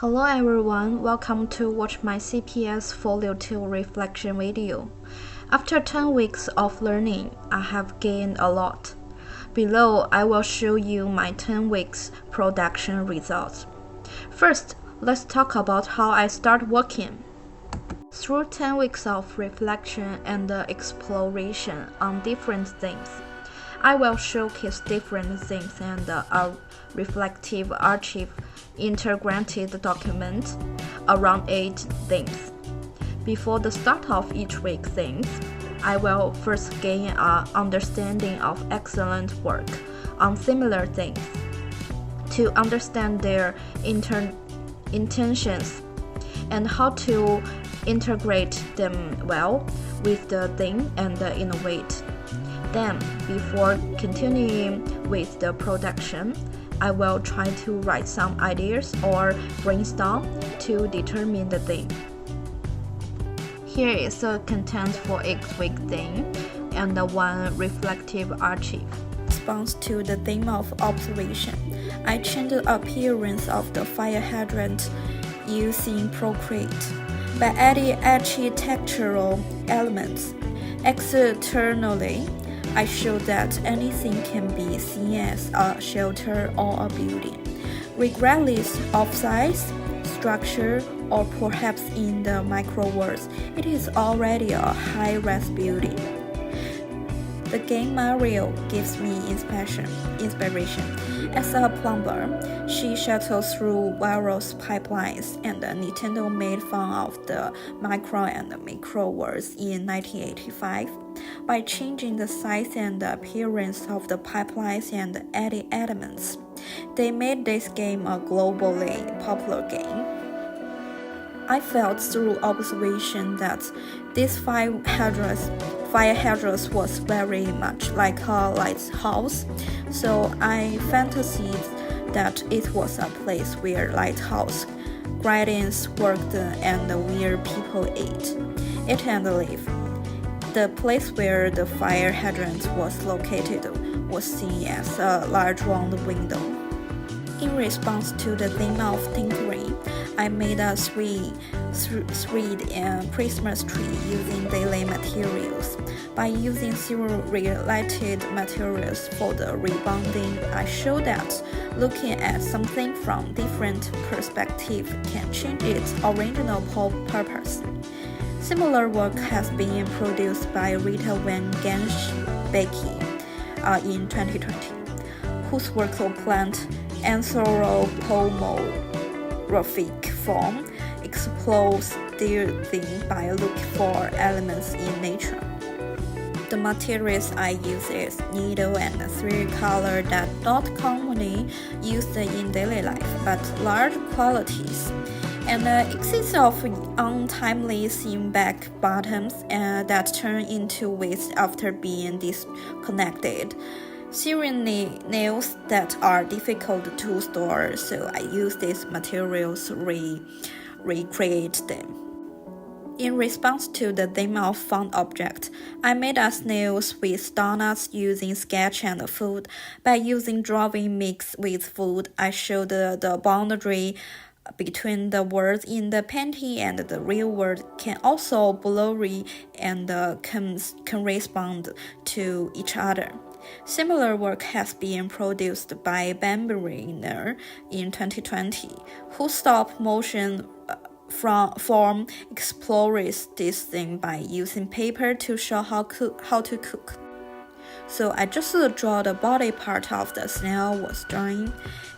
Hello everyone, welcome to watch my CPS folio2 reflection video. After 10 weeks of learning, I have gained a lot. Below, I will show you my 10 weeks production results. First, let's talk about how I start working. Through 10 weeks of reflection and exploration on different themes, I will showcase different themes and a reflective archive integrated document around 8 themes. Before the start of each week themes, I will first gain an understanding of excellent work on similar themes to understand their intentions and how to integrate them well with the theme and innovate. Then, before continuing with the production, I will try to write some ideas or brainstorm to determine the theme. Here is the content for each week theme and one reflective archive. Response to the theme of observation, I changed the appearance of the fire hydrant using Procreate by adding architectural elements. Externally, I show that anything can be seen as a shelter or a building, regardless of size, structure, or perhaps in the micro words, it is already a high-rise building. The game Mario gives me inspiration. As a plumber, she shuttles through various pipelines, and Nintendo made fun of the micro and micro words in 1985 by changing the size and the appearance of the pipelines and adding elements. They made this game a globally popular game. I felt through observation that this fire hydrant was very much like a lighthouse, so I fantasized that it was a place where lighthouse gardens worked and where people ate and lived. The place where the fire hydrant was located was seen as a large round window. In response to the theme of tinkering, I made a three Christmas tree using daily materials. By using several related materials for the rebounding, I show that looking at something from different perspectives can change its original purpose. Similar work has been produced by Rita Van Becky in 2020, whose work plant anthropomorphic form explores their theme by looking for elements in nature. The materials I use is needle and thread color that not commonly used in daily life, but large quantities. And exists of untimely seam back bottoms that turn into width after being disconnected. Sewing nails that are difficult to store, so I use these materials to recreate them. In response to the theme of found object, I made a snails with donuts using sketch and food. By using drawing mixed with food, I showed the boundary between the words in the painting and the real world can also blurry and can correspond to each other. Similar work has been produced by Bamberiner in 2020, whose stop-motion form explores this thing by using paper to show how to cook. So I just draw the body part of the snail was drawing,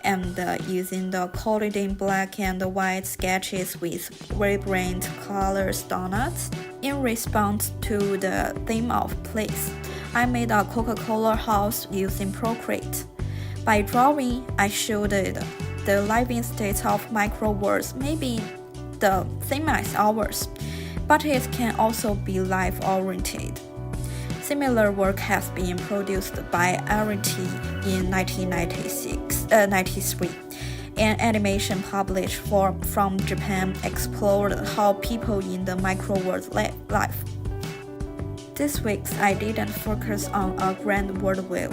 and using the colored in black and white sketches with vibrant colors donuts. In response to the theme of place, I made a Coca-Cola house using Procreate. By drawing, I showed the living state of micro worlds, maybe the same as ours, but it can also be life-oriented. Similar work has been produced by Arity in 1993. An animation published from Japan explored how people in the micro world live. This week, I didn't focus on a grand worldview,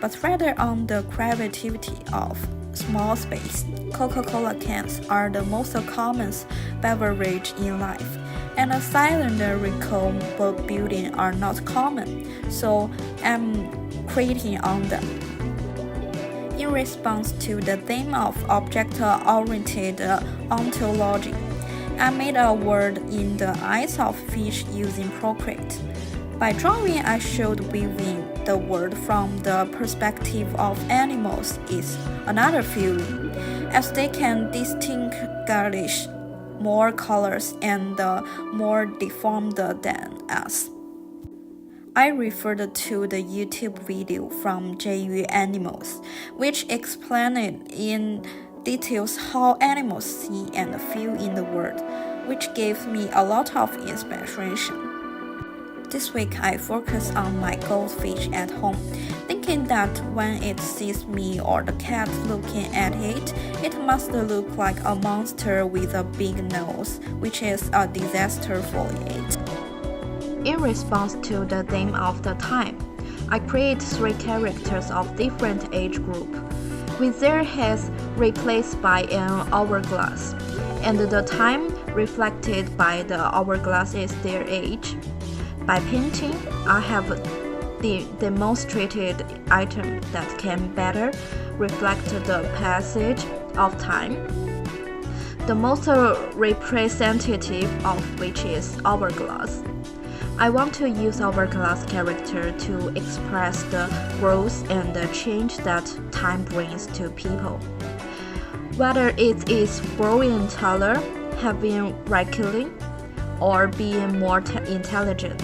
but rather on the creativity of small space. Coca-Cola cans are the most common beverage in life, and a cylindrical building are not common, so I'm creating on them. In response to the theme of object-oriented ontology, I made a world in the eyes of fish using Procreate. By drawing, I showed viewing the world from the perspective of animals is another feeling, as they can distinguish more colors and more deformed than us. I referred to the YouTube video from JU Animals, which explained in details how animals see and feel in the world, which gave me a lot of inspiration. This week I focus on my goldfish at home, thinking that when it sees me or the cat looking at it, it must look like a monster with a big nose, which is a disaster for it. In response to the theme of the time, I create 3 characters of different age group, with their heads replaced by an hourglass, and the time reflected by the hourglass is their age. By painting, I have demonstrated items that can better reflect the passage of time, the most representative of which is hourglass. I want to use hourglass character to express the growth and the change that time brings to people. Whether it is growing taller, having wrinkling, or being more intelligent.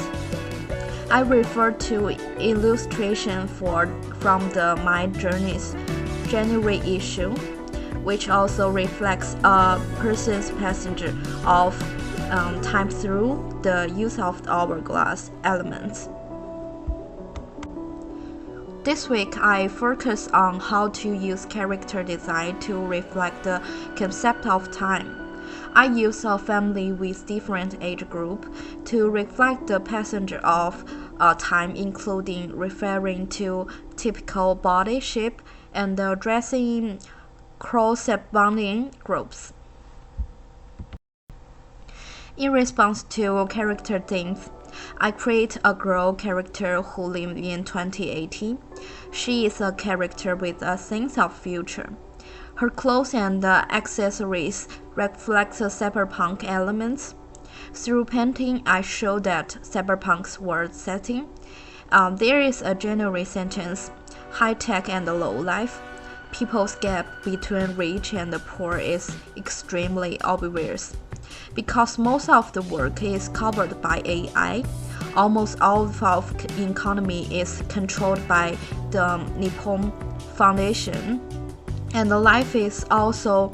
I refer to illustration from the My Journeys January issue, which also reflects a person's passage of time through the use of the hourglass elements. This week, I focus on how to use character design to reflect the concept of time. I use a family with different age group to reflect the passage of time, including referring to typical body shape and dressing corresponding groups. In response to character themes, I create a girl character who lives in 2080. She is a character with a sense of future. Her clothes and accessories reflect the cyberpunk elements. Through painting, I show that cyberpunk's world setting. There is a general sentence, high-tech and low-life. People's gap between rich and poor is extremely obvious. Because most of the work is covered by AI, almost all of the economy is controlled by the Nippon Foundation, and the life is also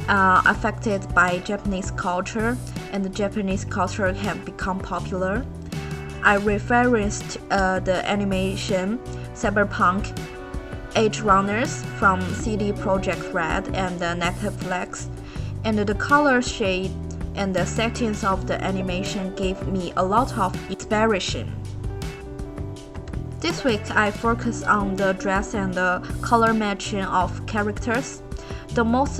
affected by Japanese culture, and the Japanese culture have become popular. I referenced the animation Cyberpunk Edge Runners from CD Projekt Red and Netflix, and the color shade and the settings of the animation gave me a lot of inspiration. This week, I focus on the dress and the color matching of characters. The most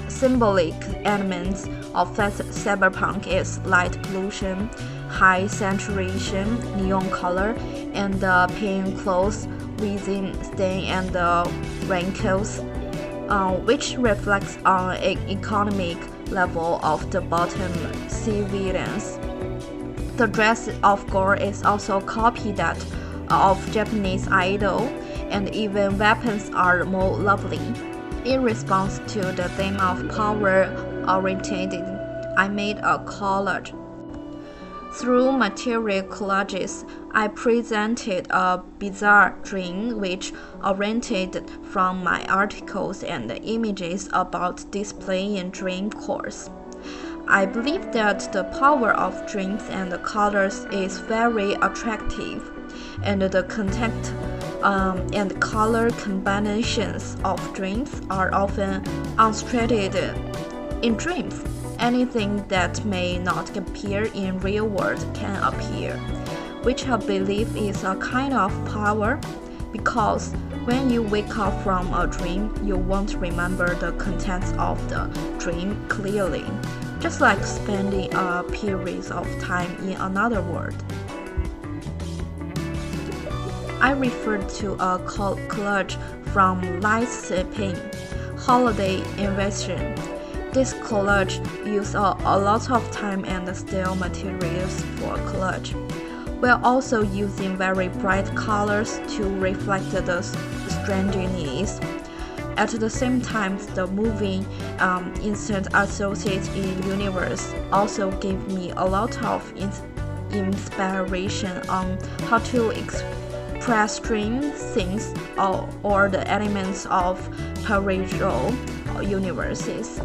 symbolic elements of cyberpunk is light pollution, high saturation, neon color, and plain clothes with stain and wrinkles, which reflects on an economic level of the bottom civilians. The dress of girl is also copied that of Japanese idol, and even weapons are more lovely. In response to the theme of power-oriented, I made a collage. Through material collages, I presented a bizarre dream which oriented from my articles and images about displaying dream course. I believe that the power of dreams and the colors is very attractive, and the content and color combinations of dreams are often unstated in dreams. Anything that may not appear in real world can appear, which I believe is a kind of power, because When you wake up from a dream, you won't remember the contents of the dream clearly, just like spending a period of time in another world. I referred to a collage from Light Sipping, Holiday Invasion. This collage used a lot of time and still materials for collage, while also using very bright colors to reflect the strangeness. At the same time, the moving instant associated in universe also gave me a lot of inspiration on how to express strange things or the elements of parallel universes.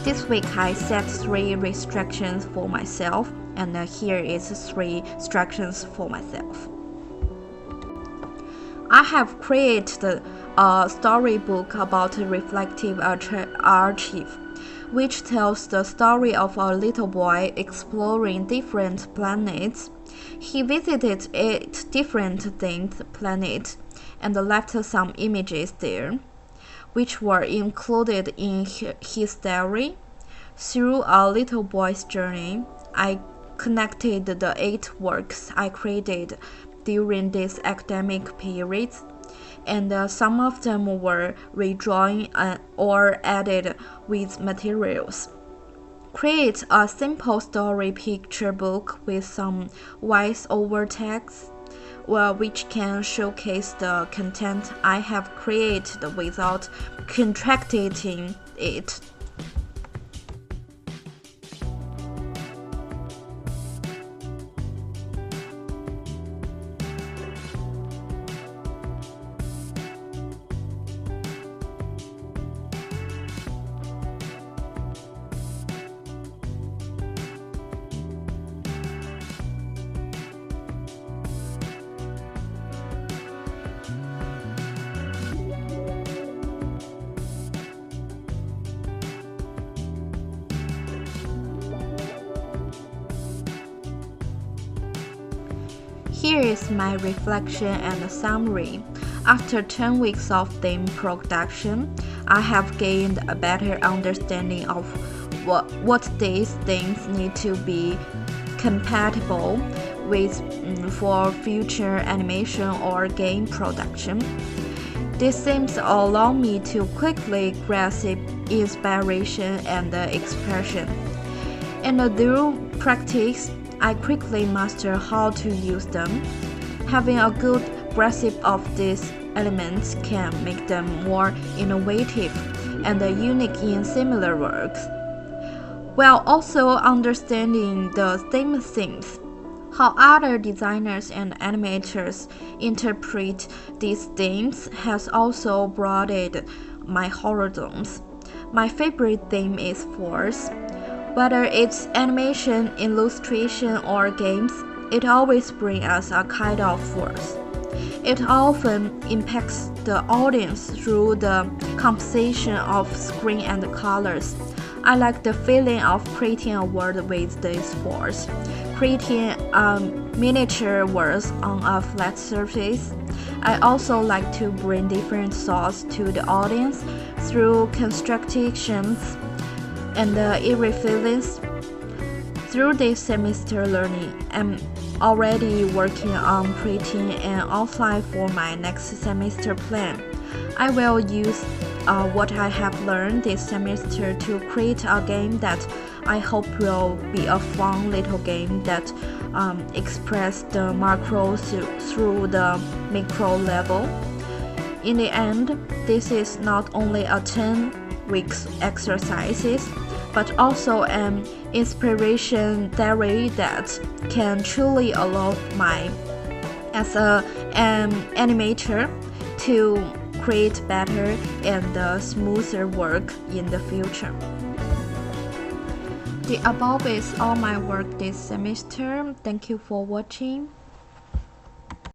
This week I set 3 restrictions for myself, and here is 3 instructions for myself. I have created a storybook about a reflective archive, which tells the story of a little boy exploring different planets. He visited 8 different planets and left some images there, which were included in his diary. Through a little boy's journey, I connected the 8 works I created during this academic period, and some of them were redrawn or added with materials. Create a simple story picture book with some voice-over text, which can showcase the content I have created without contracting it. Here is my reflection and summary. After 10 weeks of theme production, I have gained a better understanding of what these things need to be compatible with for future animation or game production. These themes allow me to quickly grasp inspiration and expression. And through practice, I quickly master how to use them. Having a good grasp of these elements can make them more innovative and unique in similar works, while also understanding the same themes. How other designers and animators interpret these themes has also broadened my horizons. My favorite theme is force. Whether it's animation, illustration, or games, it always brings us a kind of force. It often impacts the audience through the composition of screen and colors. I like the feeling of creating a world with this force, creating miniature worlds on a flat surface. I also like to bring different thoughts to the audience through constructions and irreverence. Through this semester learning, I'm already working on creating an outline for my next semester plan. I will use what I have learned this semester to create a game that I hope will be a fun little game that expresses the macro through the micro level. In the end, this is not only a 10 weeks exercises, but also an inspiration diary that can truly allow me as an animator to create better and smoother work in the future. The above is all my work this semester. Thank you for watching.